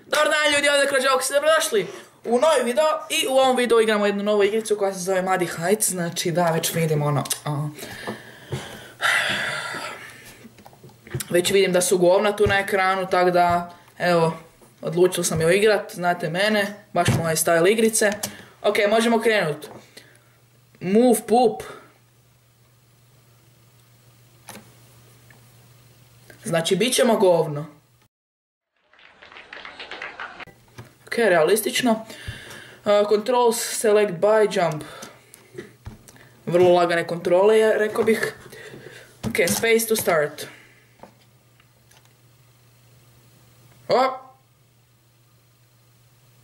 Dobar dan ljudi, ovdje Krađavok, ste dobrodošli u novi video i u ovom videu igramo jednu novu igricu koja se zove Muddy Heights, znači da, već vidim ono... Već vidim da su govna tu na ekranu, tako da, evo, odlučio sam joj igrat, znate mene, baš moj style igrice. Ok, možemo krenut. Move poop. Znači, bit ćemo govno. Ok, realistično. Controls, select by, jump. Vrlo lagane kontrole, rekao bih. Ok, space to start.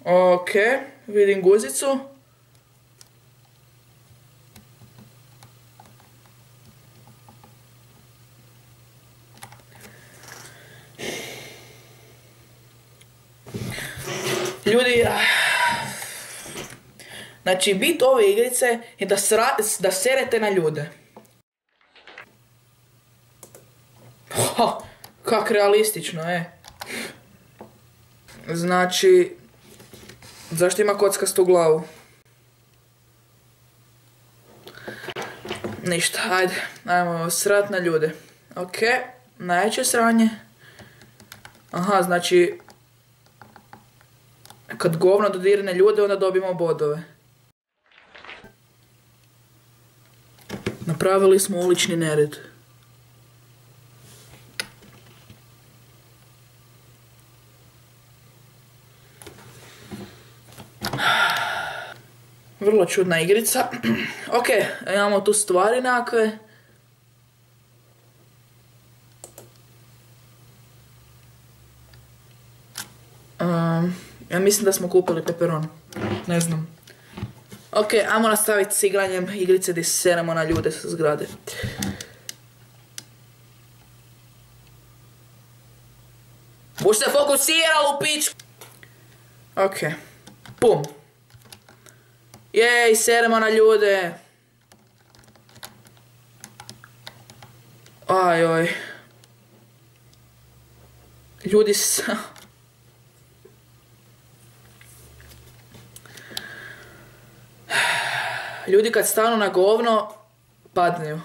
Ok, vidim guzicu. Ljudi, znači bit ove igrice je da serete na ljude. Kak realistično, Znači, zašto ima kockastu glavu? Ništa, ajmo srat na ljude. Ok, najveće sranje. Aha, znači, kad govno dodirne ljude, onda dobijemo bodove. Napravili smo ulični nered. Vrlo čudna igrica. Ok, imamo tu stvari nekakve. Ja mislim da smo kupili peperon. Ne znam. Ok, ajmo nastaviti s igranjem igrice gdje seremo na ljude sa zgrade. Buš se fokusirao u pičku! Ok. Pum. Jej, seremo na ljude. Ajoj. Ljudi s... Ljudi kad stanu na govno, padneju.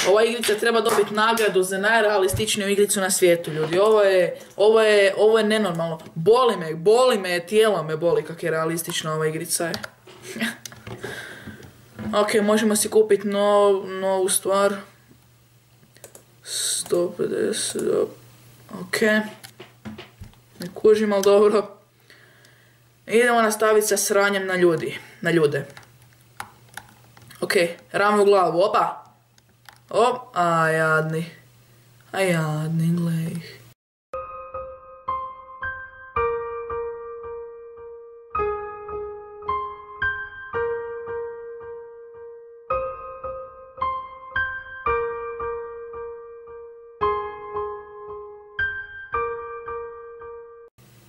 Ova igrica treba dobiti nagradu za najrealističniju igricu na svijetu, ljudi. Ovo je nenormalno. Boli me, tijelo me boli kak je realistična ova igrica je. Ok, možemo si kupiti novu stvar. 150, ok. Ne kužim, ali dobro. Idemo nastaviti sa sranjem na ljude. Ok, ravnu glavu, opa. A jadni, glej ih.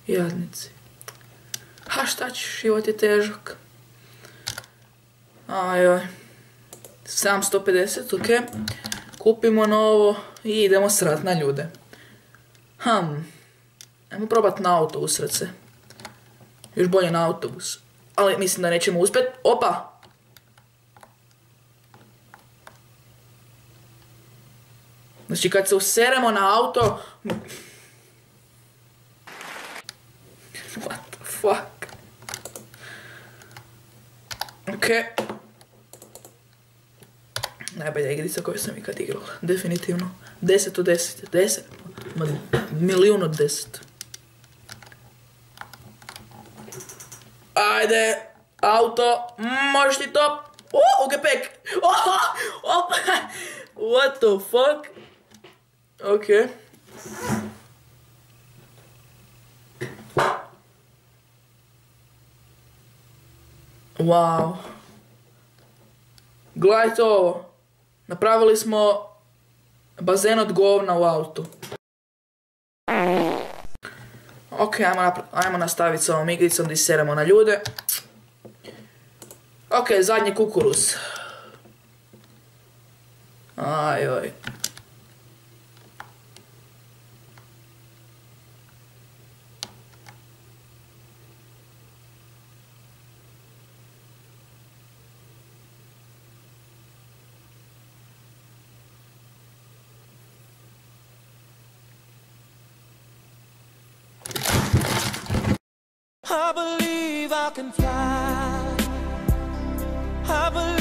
Jadnici. Ha, šta ćeš, život je težak. Ajoj. 750, ok. Kupimo novo i idemo srat na ljude. Ajmo probat na auto usrat se. Još bolje na autobus. Ali mislim da nećemo uspjet. Opa! Znači kad se useremo na auto... What the fuck? Ok. Najbolja igrica koju sam ikad igrala. Definitivno. 10 od 10. 10. Milijun od 10. Ajde. Auto. Možeš ti to? Ugepek. What the fuck? Ok. Wow. Gledajte ovo. Napravili smo Bazen od govna u autu. Ok, ajmo nastaviti s ovom igricom gdje seremo na ljude. Ok, zadnji kukuruz. Ajoj. I believe I can fly. I believe